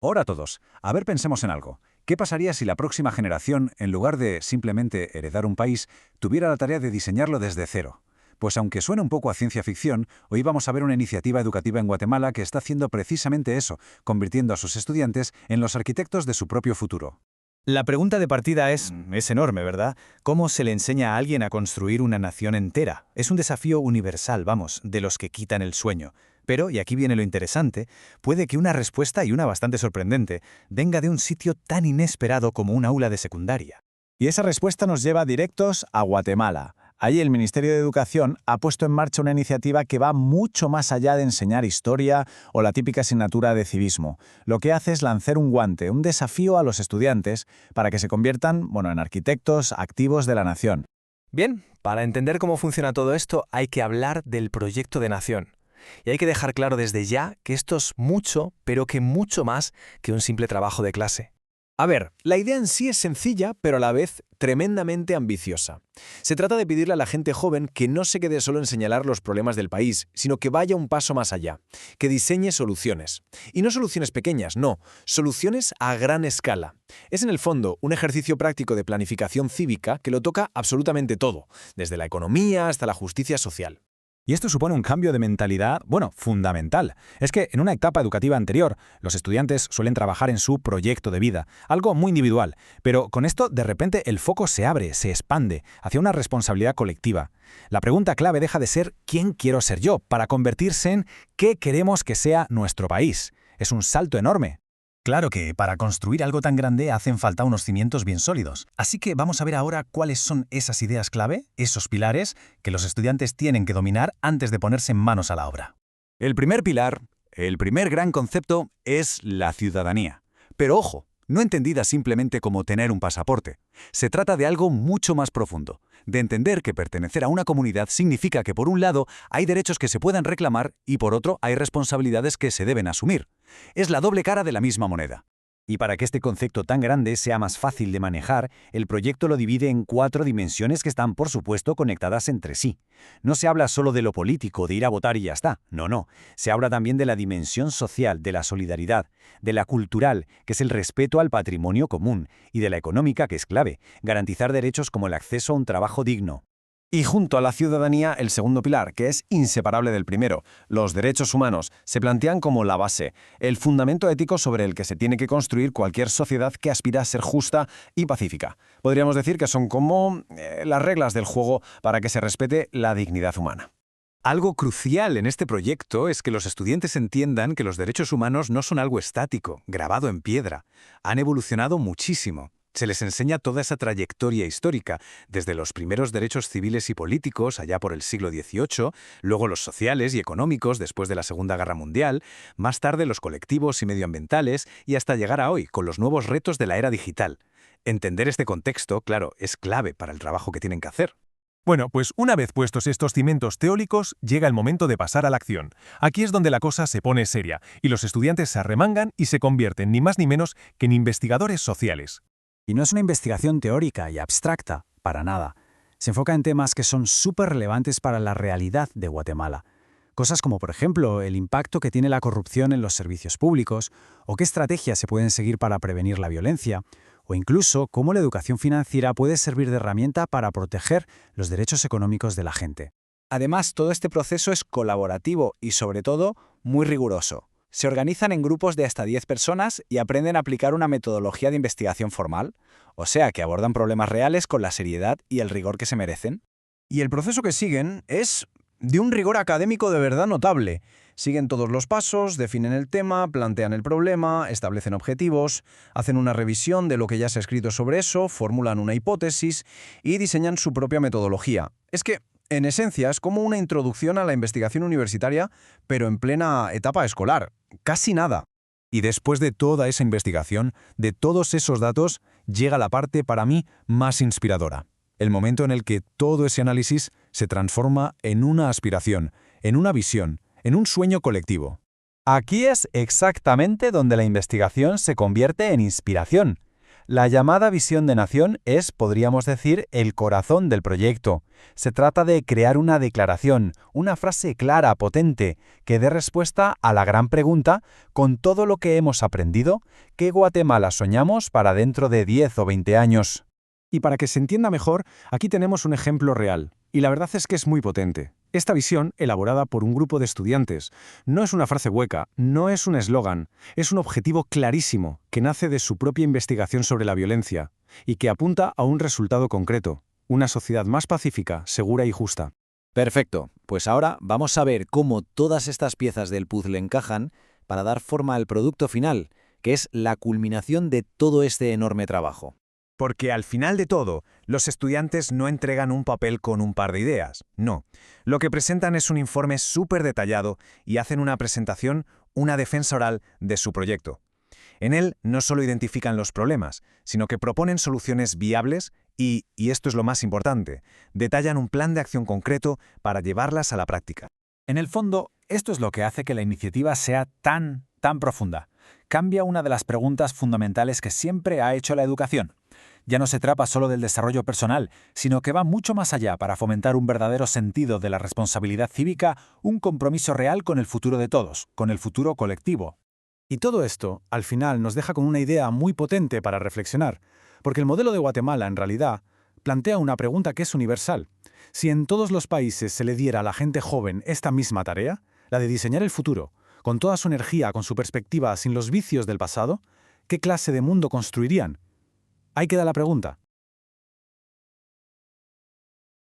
Hola a todos. A ver, pensemos en algo. ¿Qué pasaría si la próxima generación, en lugar de simplemente heredar un país, tuviera la tarea de diseñarlo desde cero? Pues aunque suene un poco a ciencia ficción, hoy vamos a ver una iniciativa educativa en Guatemala que está haciendo precisamente eso, convirtiendo a sus estudiantes en los arquitectos de su propio futuro. La pregunta de partida es enorme, ¿verdad? ¿Cómo se le enseña a alguien a construir una nación entera? Es un desafío universal, vamos, de los que quitan el sueño. Pero, y aquí viene lo interesante, puede que una respuesta, y una bastante sorprendente, venga de un sitio tan inesperado como un aula de secundaria. Y esa respuesta nos lleva directos a Guatemala. Allí el Ministerio de Educación ha puesto en marcha una iniciativa que va mucho más allá de enseñar historia o la típica asignatura de civismo. Lo que hace es lanzar un guante, un desafío a los estudiantes para que se conviertan, en arquitectos activos de la nación. Bien, para entender cómo funciona todo esto hay que hablar del proyecto de nación. Y hay que dejar claro desde ya que esto es mucho, pero que mucho más que un simple trabajo de clase. A ver, la idea en sí es sencilla, pero a la vez tremendamente ambiciosa. Se trata de pedirle a la gente joven que no se quede solo en señalar los problemas del país, sino que vaya un paso más allá, que diseñe soluciones. Y no soluciones pequeñas, no, soluciones a gran escala. Es en el fondo un ejercicio práctico de planificación cívica que lo toca absolutamente todo, desde la economía hasta la justicia social. Y esto supone un cambio de mentalidad, fundamental. Es que en una etapa educativa anterior, los estudiantes suelen trabajar en su proyecto de vida, algo muy individual, pero con esto de repente el foco se abre, se expande, hacia una responsabilidad colectiva. La pregunta clave deja de ser ¿quién quiero ser yo?, para convertirse en ¿qué queremos que sea nuestro país? Es un salto enorme. Claro que para construir algo tan grande hacen falta unos cimientos bien sólidos. Así que vamos a ver ahora cuáles son esas ideas clave, esos pilares, que los estudiantes tienen que dominar antes de ponerse manos a la obra. El primer pilar, el primer gran concepto, es la ciudadanía. Pero ojo, no entendida simplemente como tener un pasaporte. Se trata de algo mucho más profundo, de entender que pertenecer a una comunidad significa que por un lado hay derechos que se puedan reclamar y por otro hay responsabilidades que se deben asumir. Es la doble cara de la misma moneda. Y para que este concepto tan grande sea más fácil de manejar, el proyecto lo divide en 4 dimensiones que están, por supuesto, conectadas entre sí. No se habla solo de lo político, de ir a votar y ya está. No. Se habla también de la dimensión social, de la solidaridad, de la cultural, que es el respeto al patrimonio común, y de la económica, que es clave, garantizar derechos como el acceso a un trabajo digno. Y junto a la ciudadanía, el segundo pilar, que es inseparable del primero, los derechos humanos, se plantean como la base, el fundamento ético sobre el que se tiene que construir cualquier sociedad que aspira a ser justa y pacífica. Podríamos decir que son como las reglas del juego para que se respete la dignidad humana. Algo crucial en este proyecto es que los estudiantes entiendan que los derechos humanos no son algo estático, grabado en piedra. Han evolucionado muchísimo. Se les enseña toda esa trayectoria histórica, desde los primeros derechos civiles y políticos, allá por el siglo XVIII, luego los sociales y económicos después de la Segunda Guerra Mundial, más tarde los colectivos y medioambientales, y hasta llegar a hoy, con los nuevos retos de la era digital. Entender este contexto, claro, es clave para el trabajo que tienen que hacer. Bueno, pues una vez puestos estos cimientos teóricos, llega el momento de pasar a la acción. Aquí es donde la cosa se pone seria, y los estudiantes se arremangan y se convierten ni más ni menos que en investigadores sociales. Y no es una investigación teórica y abstracta, para nada. Se enfoca en temas que son súper relevantes para la realidad de Guatemala. Cosas como, por ejemplo, el impacto que tiene la corrupción en los servicios públicos, o qué estrategias se pueden seguir para prevenir la violencia, o incluso cómo la educación financiera puede servir de herramienta para proteger los derechos económicos de la gente. Además, todo este proceso es colaborativo y, sobre todo, muy riguroso. Se organizan en grupos de hasta 10 personas y aprenden a aplicar una metodología de investigación formal, o sea, que abordan problemas reales con la seriedad y el rigor que se merecen. Y el proceso que siguen es de un rigor académico de verdad notable. Siguen todos los pasos, definen el tema, plantean el problema, establecen objetivos, hacen una revisión de lo que ya se ha escrito sobre eso, formulan una hipótesis y diseñan su propia metodología. Es que, en esencia, es como una introducción a la investigación universitaria, pero en plena etapa escolar. Casi nada. Y después de toda esa investigación, de todos esos datos, llega la parte para mí más inspiradora. El momento en el que todo ese análisis se transforma en una aspiración, en una visión, en un sueño colectivo. Aquí es exactamente donde la investigación se convierte en inspiración. La llamada visión de nación es, podríamos decir, el corazón del proyecto. Se trata de crear una declaración, una frase clara, potente, que dé respuesta a la gran pregunta, con todo lo que hemos aprendido, ¿qué Guatemala soñamos para dentro de 10 o 20 años? Y para que se entienda mejor, aquí tenemos un ejemplo real, y la verdad es que es muy potente. Esta visión, elaborada por un grupo de estudiantes, no es una frase hueca, no es un eslogan, es un objetivo clarísimo que nace de su propia investigación sobre la violencia y que apunta a un resultado concreto, una sociedad más pacífica, segura y justa. Perfecto, pues ahora vamos a ver cómo todas estas piezas del puzzle encajan para dar forma al producto final, que es la culminación de todo este enorme trabajo. Porque al final de todo, los estudiantes no entregan un papel con un par de ideas, no. Lo que presentan es un informe súper detallado y hacen una presentación, una defensa oral de su proyecto. En él no solo identifican los problemas, sino que proponen soluciones viables y esto es lo más importante, detallan un plan de acción concreto para llevarlas a la práctica. En el fondo, esto es lo que hace que la iniciativa sea tan profunda. Cambia una de las preguntas fundamentales que siempre ha hecho la educación. Ya no se trata solo del desarrollo personal, sino que va mucho más allá para fomentar un verdadero sentido de la responsabilidad cívica, un compromiso real con el futuro de todos, con el futuro colectivo. Y todo esto, al final, nos deja con una idea muy potente para reflexionar, porque el modelo de Guatemala, en realidad, plantea una pregunta que es universal. Si en todos los países se le diera a la gente joven esta misma tarea, la de diseñar el futuro, con toda su energía, con su perspectiva, sin los vicios del pasado, ¿qué clase de mundo construirían? Ahí queda la pregunta.